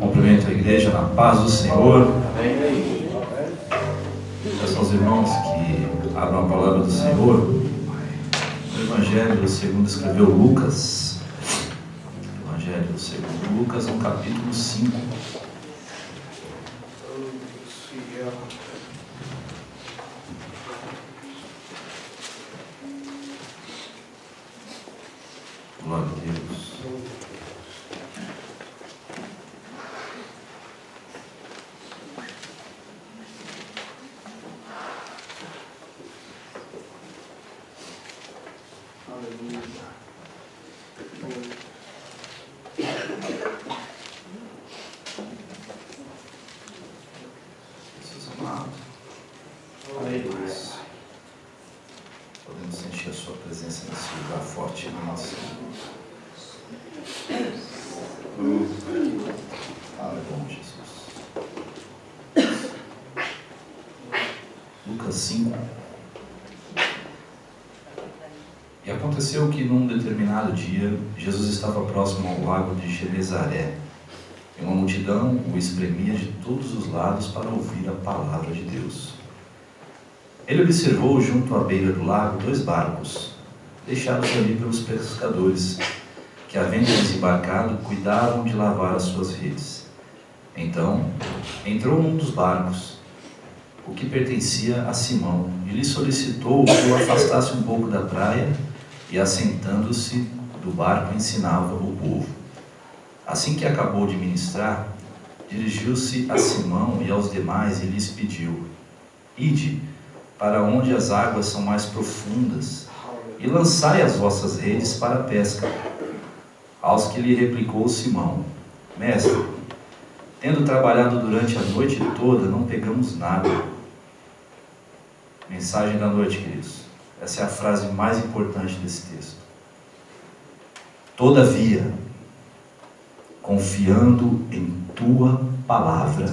Cumprimento a igreja na paz do Senhor. Peço aos irmãos que abram a palavra do Senhor no Evangelho segundo escreveu Lucas. Evangelho segundo Lucas, no capítulo 5. Glória a Deus. Podemos sentir a sua presença nesse lugar fortemente. Bom Jesus. Lucas 5. E aconteceu que num determinado dia, Jesus estava próximo ao lago de Genezaré. E uma multidão o espremia de todos os lados para ouvir a palavra de Deus. Ele observou junto à beira do lago 2 barcos, deixados ali pelos pescadores, que, havendo desembarcado, cuidavam de lavar as suas redes. Então, entrou num dos barcos, o que pertencia a Simão, e lhe solicitou que o afastasse um pouco da praia, e assentando-se do barco ensinava o povo. Assim que acabou de ministrar, dirigiu-se a Simão e aos demais e lhes pediu: Ide para onde as águas são mais profundas, e lançai as vossas redes para a pesca. Aos que lhe replicou Simão: Mestre, tendo trabalhado durante a noite toda, não pegamos nada. Mensagem da noite, queridos. Essa é a frase mais importante desse texto. Todavia, confiando em tua palavra,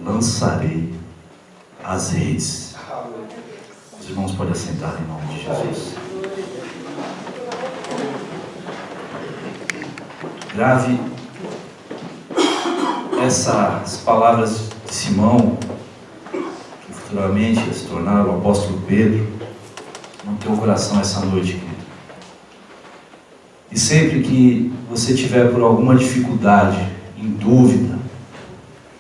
lançarei as redes. Os irmãos podem assentar em nome de Jesus. Grave essas palavras de Simão, que futuramente ia se tornar o apóstolo Pedro, no teu coração essa noite, querido. E sempre que você tiver por alguma dificuldade, em dúvida,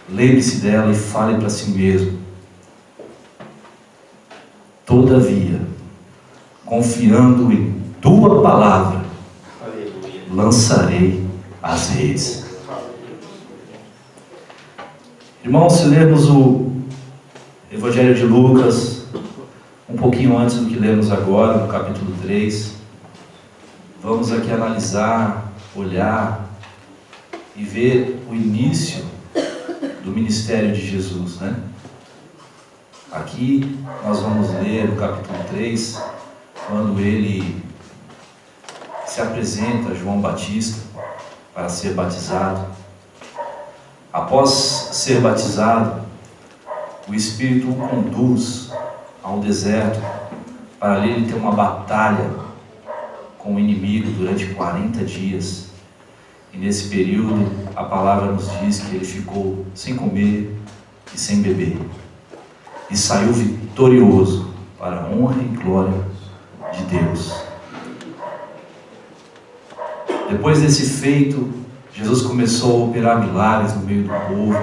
lembre-se dela e fale para si mesmo: todavia, confiando em tua palavra, lançarei as redes. Irmãos, se lermos o Evangelho de Lucas um pouquinho antes do que lemos agora, no capítulo 3, vamos aqui analisar, olhar e ver o início do ministério de Jesus, né? Aqui nós vamos ler no capítulo 3, quando ele se apresenta a João Batista para ser batizado. Após ser batizado, o Espírito o conduz ao deserto, para ali ele ter uma batalha com o inimigo durante 40 dias. E nesse período, a palavra nos diz que ele ficou sem comer e sem beber. E saiu vitorioso para a honra e glória de Deus. Depois desse feito, Jesus começou a operar milagres no meio do povo,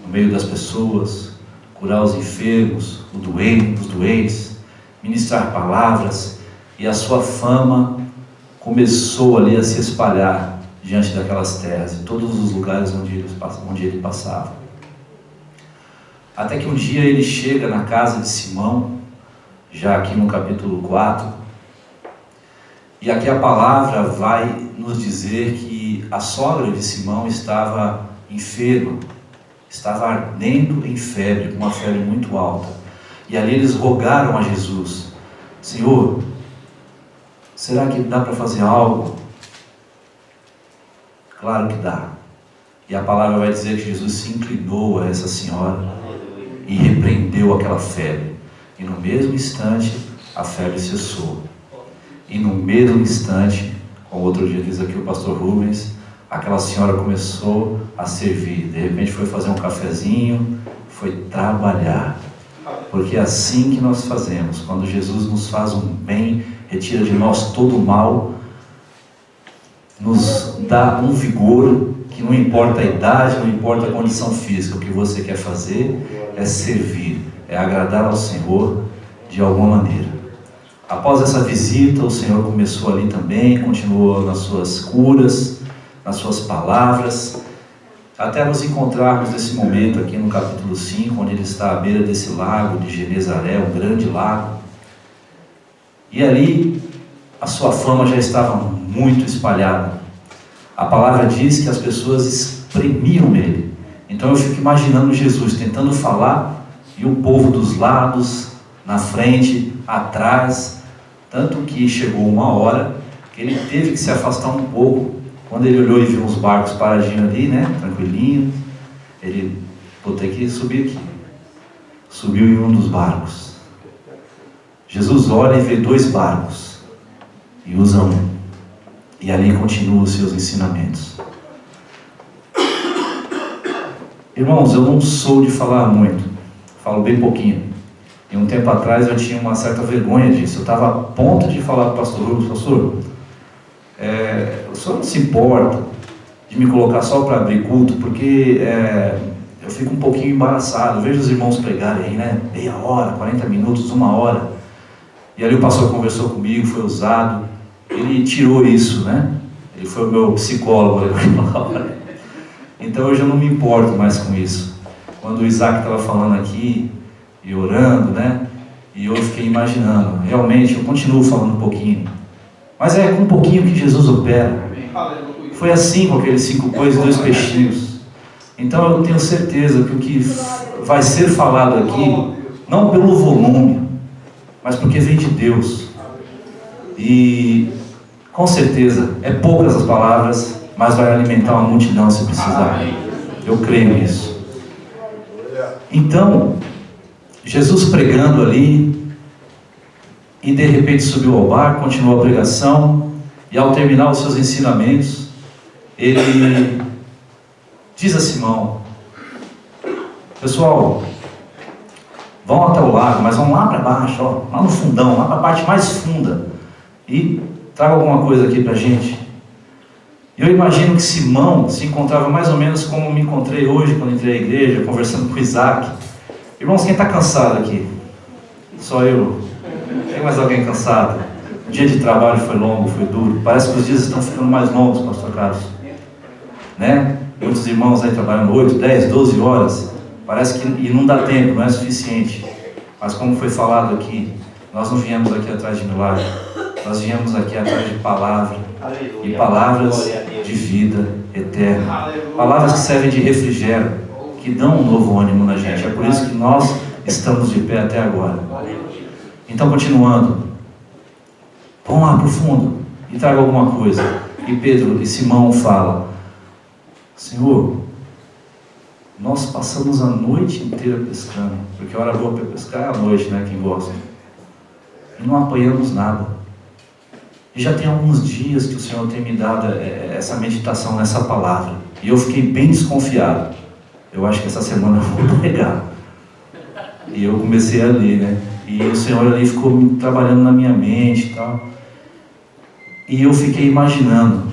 no meio das pessoas, curar os enfermos, os doentes, ministrar palavras, e a sua fama começou ali a se espalhar diante daquelas terras, em todos os lugares onde ele passava. Até que um dia ele chega na casa de Simão, já aqui no capítulo 4, e aqui a palavra vai nos dizer que a sogra de Simão estava enferma, estava ardendo em febre, com uma febre muito alta. E ali eles rogaram a Jesus: Senhor, será que dá para fazer algo? Claro que dá. E a palavra vai dizer que Jesus se inclinou a essa senhora e repreendeu aquela febre. E no mesmo instante, a febre cessou. E no mesmo instante, como outro dia diz aqui o pastor Rubens, aquela senhora começou a servir. De repente foi fazer um cafezinho, foi trabalhar. Porque é assim que nós fazemos. Quando Jesus nos faz um bem, retira de nós todo o mal, nos dá um vigor que não importa a idade, não importa a condição física. O que você quer fazer é servir, é agradar ao Senhor de alguma maneira. Após essa visita, o Senhor começou ali também, continuou nas suas curas, nas suas palavras, até nos encontrarmos nesse momento aqui no capítulo 5, onde ele está à beira desse lago de Genezaré, um grande lago. E ali a sua fama já estava muito espalhada. A palavra diz que as pessoas espremiam ele. Então eu fico imaginando Jesus tentando falar e o povo dos lados, na frente, atrás. Tanto que chegou uma hora que ele teve que se afastar um pouco. Quando ele olhou e viu uns barcos paradinhos ali, né, tranquilinho, ele, vou ter que subir aqui. Subiu em um dos barcos. Jesus olha e vê 2 barcos e usa um. E ali continua os seus ensinamentos. Irmãos, eu não sou de falar muito, falo bem pouquinho. E um tempo atrás eu tinha uma certa vergonha disso. Eu estava a ponto de falar para o pastor Rubens: pastor, o senhor não se importa de me colocar só para abrir culto, porque eu fico um pouquinho embaraçado. Eu vejo os irmãos pregarem aí, né? Meia hora, 40 minutos, 1 hora. E ali o pastor conversou comigo, foi usado. Ele tirou isso, né? Ele foi o meu psicólogo naquela hora. Então hoje eu não me importo mais com isso. Quando o Isaac estava falando aqui e orando, né? E eu fiquei imaginando, realmente eu continuo falando um pouquinho. Mas é com um pouquinho que Jesus opera. Foi assim com aqueles 5 pães e 2 peixinhos. Então eu tenho certeza que o que vai ser falado aqui, não pelo volume, mas porque vem de Deus. E com certeza é poucas as palavras, mas vai alimentar uma multidão se precisar. Eu creio nisso. Então, Jesus pregando ali, e de repente subiu ao barco, continuou a pregação, e ao terminar os seus ensinamentos, ele diz a Simão: pessoal, vão até o lago, mas vão lá para baixo, ó, lá no fundão, lá para a parte mais funda, e traga alguma coisa aqui para a gente. Eu imagino que Simão se encontrava mais ou menos como me encontrei hoje, quando entrei à igreja, conversando com Isaac. Irmãos, quem está cansado aqui? Só eu. Tem mais alguém cansado? O dia de trabalho foi longo, foi duro. Parece que os dias estão ficando mais longos, pastor Carlos. Né? Muitos irmãos aí trabalhando 8, 10, 12 horas. Parece que e não dá tempo, não é suficiente. Mas como foi falado aqui, nós não viemos aqui atrás de milagre. Nós viemos aqui atrás de palavra. E palavras de vida eterna. Palavras que servem de refrigério, que dão um novo ânimo na gente. É por isso que nós estamos de pé até agora. Então, continuando, vão lá para o fundo e traga alguma coisa. E Pedro e Simão falam: Senhor, nós passamos a noite inteira pescando, porque a hora boa para pescar é a noite, né? Quem gosta. E não apanhamos nada. E já tem alguns dias que o Senhor tem me dado essa meditação nessa palavra. E eu fiquei bem desconfiado. Eu acho que essa semana eu vou pregar. E eu comecei a ler, né? E o Senhor ali ficou trabalhando na minha mente e tal. E eu fiquei imaginando: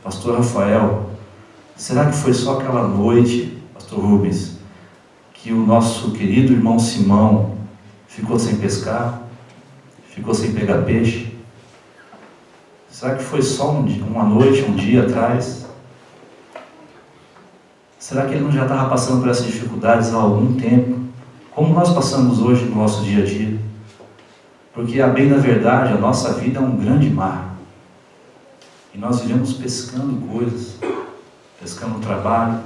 pastor Rafael, será que foi só aquela noite, pastor Rubens, que o nosso querido irmão Simão ficou sem pescar? Ficou sem pegar peixe? Será que foi só uma noite, um dia atrás? Será que ele não já estava passando por essas dificuldades há algum tempo? Como nós passamos hoje no nosso dia a dia? Porque, a bem da verdade, a nossa vida é um grande mar. E nós vivemos pescando coisas. Pescando trabalho,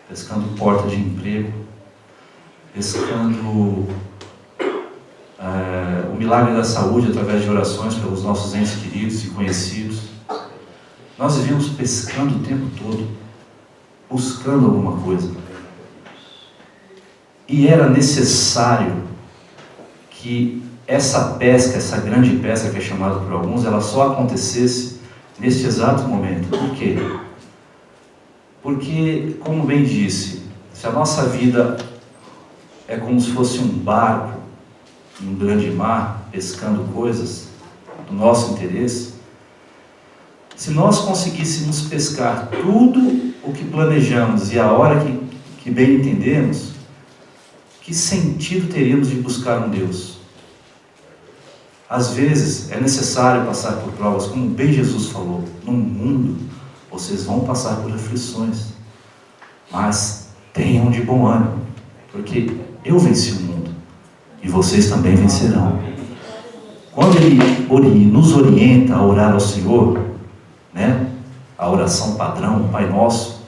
pescando porta de emprego, pescando o milagre da saúde através de orações pelos nossos entes queridos e conhecidos. Nós vivemos pescando o tempo todo, buscando alguma coisa. E era necessário que essa pesca, essa grande pesca que é chamada por alguns, ela só acontecesse neste exato momento. Por quê? Porque, como bem disse, se a nossa vida é como se fosse um barco em um grande mar, pescando coisas do nosso interesse, se nós conseguíssemos pescar tudo o que planejamos e a hora que bem entendemos, que sentido teríamos de buscar um Deus? Às vezes é necessário passar por provas, como bem Jesus falou, no mundo vocês vão passar por aflições, mas tenham de bom ânimo, porque eu venci o mundo e vocês também vencerão. Quando Ele nos orienta a orar ao Senhor, né, a oração padrão, Pai Nosso,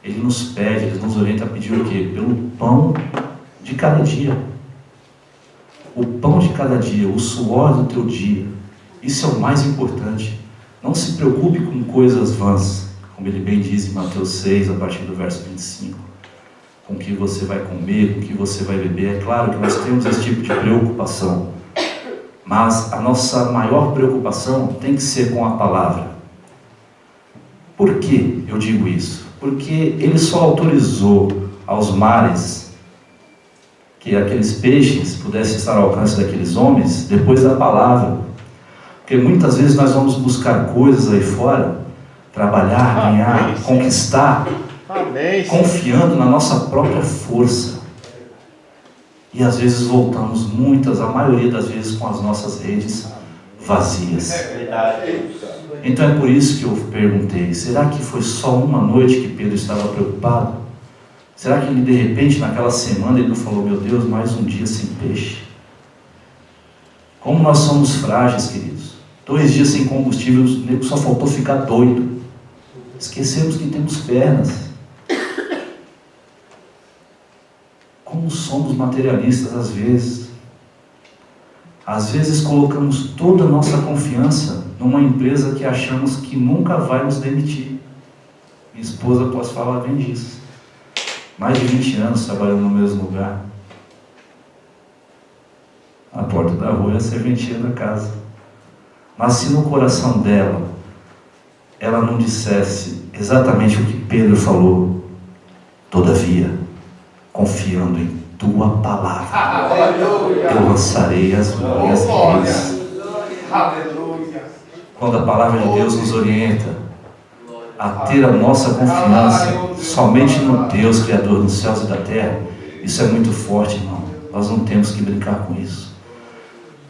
Ele nos pede, Ele nos orienta a pedir o quê? Pelo pão de cada dia. O pão de cada dia, o suor do teu dia. Isso é o mais importante. Não se preocupe com coisas vãs, como Ele bem diz em Mateus 6, a partir do verso 25. Com o que você vai comer, com o que você vai beber. É claro que nós temos esse tipo de preocupação, mas a nossa maior preocupação tem que ser com a palavra. Por que eu digo isso? Porque Ele só autorizou aos mares que aqueles peixes pudessem estar ao alcance daqueles homens depois da palavra. Porque muitas vezes nós vamos buscar coisas aí fora, trabalhar, ganhar, conquistar, confiando na nossa própria força. E às vezes voltamos, a maioria das vezes, com as nossas redes vazias. Então é por isso que eu perguntei, será que foi só uma noite que Pedro estava preocupado? Será que ele, de repente, naquela semana, ele não falou, meu Deus, mais um dia sem peixe? Como nós somos frágeis, queridos. 2 dias sem combustível, o nego só faltou ficar doido. Esquecemos que temos pernas. Como somos materialistas às vezes. Às vezes colocamos toda a nossa confiança numa empresa que achamos que nunca vai nos demitir. Minha esposa, posso falar bem disso. Mais de 20 anos trabalhando no mesmo lugar. A porta da rua é a serventia da casa. Mas se no coração dela, ela não dissesse exatamente o que Pedro falou, todavia, confiando em tua palavra, eu lançarei as minhas redes. Quando a palavra de Deus nos orienta a ter a nossa confiança somente no Deus, Criador dos céus e da terra, isso é muito forte, irmão. Nós não temos que brincar com isso.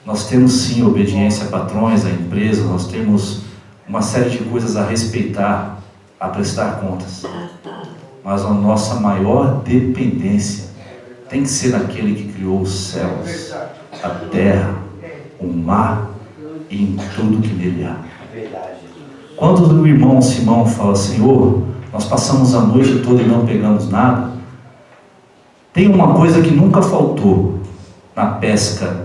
Nós temos sim obediência a patrões, a empresa, nós temos uma série de coisas a respeitar, a prestar contas. Mas a nossa maior dependência tem que ser naquele que criou os céus, a terra, o mar e em tudo que nele há. Quando o irmão Simão fala, Senhor, nós passamos a noite toda e não pegamos nada, tem uma coisa que nunca faltou na pesca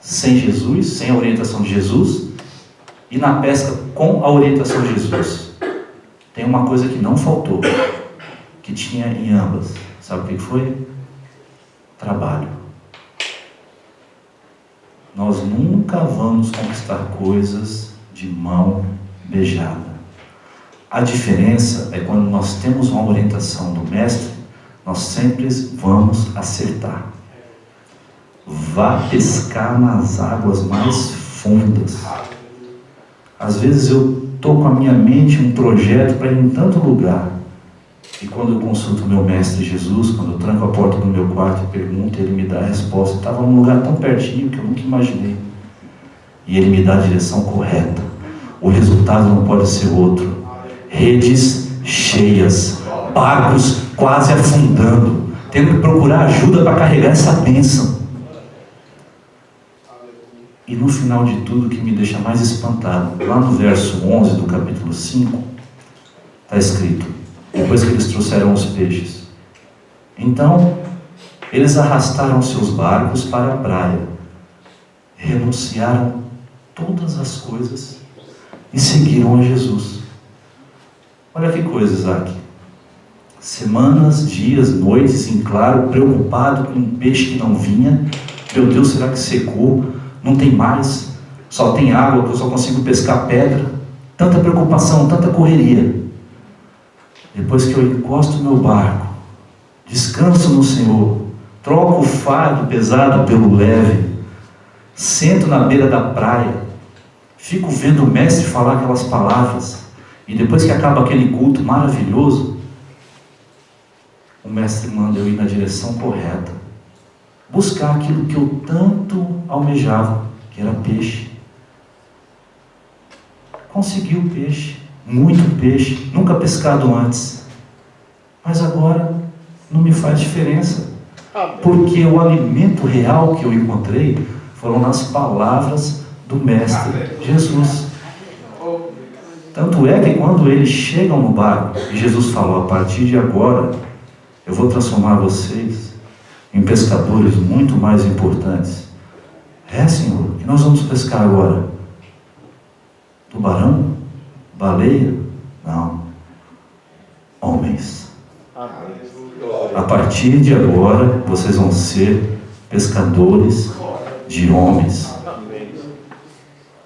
sem Jesus, sem a orientação de Jesus, e na pesca com a orientação de Jesus. Tem uma coisa que não faltou, que tinha em ambas. Sabe o que foi? Trabalho. Nós nunca vamos conquistar coisas de mão beijada. A diferença é quando nós temos uma orientação do Mestre, nós sempre vamos acertar. Vá pescar nas águas mais fundas. Às vezes eu estou com a minha mente um projeto para ir em tanto lugar, e quando eu consulto o meu Mestre Jesus, quando eu tranco a porta do meu quarto e pergunto, ele me dá a resposta. Estava num lugar tão pertinho que eu nunca imaginei, e ele me dá a direção correta. O resultado não pode ser outro. Redes cheias, barcos quase afundando, tendo que procurar ajuda para carregar essa bênção. E no final de tudo, o que me deixa mais espantado, lá no verso 11 do capítulo 5, está escrito, depois que eles trouxeram os peixes, então eles arrastaram seus barcos para a praia, renunciaram todas as coisas e seguiram a Jesus. Olha que coisa, Isaac. Semanas, dias, noites em claro, preocupado com um peixe que não vinha. Meu Deus, será que secou? não tem mais, só tem água, que eu só consigo pescar pedra. Tanta preocupação, tanta correria. Depois que eu encosto no meu barco, descanso no Senhor, troco o fardo pesado pelo leve, sento na beira da praia, fico vendo o mestre falar aquelas palavras, e depois que acaba aquele culto maravilhoso, o mestre manda eu ir na direção correta, buscar aquilo que eu tanto almejava, que era peixe. Consegui o peixe, muito peixe, nunca pescado antes, mas agora não me faz diferença, porque o alimento real que eu encontrei foram nas palavras do Mestre Jesus. Tanto é que quando eles chegam no barco, e Jesus falou: a partir de agora eu vou transformar vocês em pescadores muito mais importantes. Senhor, que nós vamos pescar agora? Tubarão? Baleia? Não. Homens. A partir de agora vocês vão ser pescadores de homens.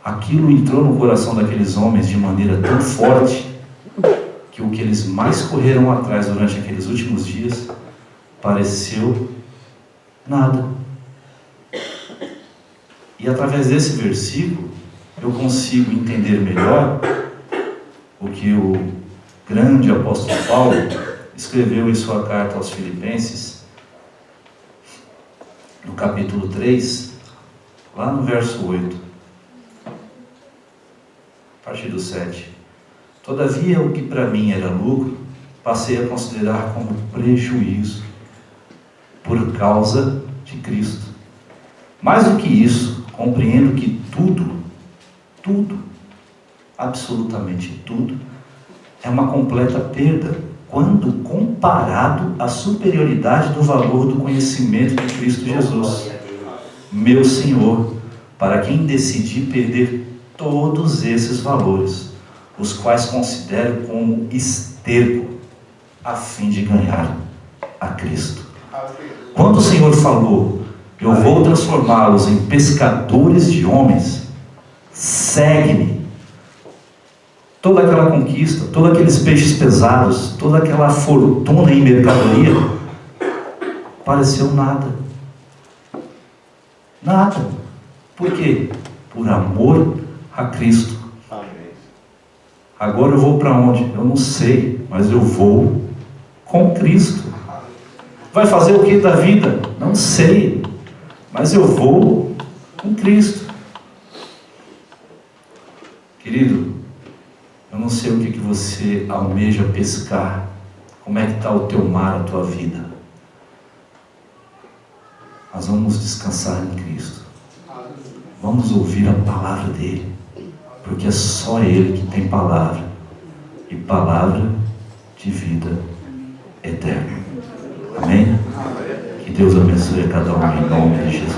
Aquilo entrou no coração daqueles homens de maneira tão forte que o que eles mais correram atrás durante aqueles últimos dias pareceu nada. E através desse versículo eu consigo entender melhor o que o grande apóstolo Paulo escreveu em sua carta aos Filipenses, no capítulo 3, lá no verso 8, a partir do 7. Todavia, o que para mim era lucro, passei a considerar como prejuízo, por causa de Cristo. Mais do que isso, compreendo que tudo, absolutamente tudo, é uma completa perda, quando comparado à superioridade do valor do conhecimento de Cristo Jesus, meu Senhor, para quem decidi perder todos esses valores, os quais considero como esterco, a fim de ganhar a Cristo. Quando o Senhor falou: eu vou transformá-los em pescadores de homens, segue-me. Toda aquela conquista, todos aqueles peixes pesados, toda aquela fortuna em mercadoria, pareceu nada. Nada. Por quê? Por amor a Cristo. Agora eu vou para onde? Eu não sei, mas eu vou com Cristo. Vai fazer o que da vida? Não sei, mas eu vou com Cristo. Querido, eu não sei o que você almeja pescar, como é que está o teu mar, a tua vida. Mas vamos descansar em Cristo. Vamos ouvir a palavra dele, porque é só ele que tem palavra, e palavra de vida eterna. Amém? Que Deus abençoe a cada um em nome de Jesus.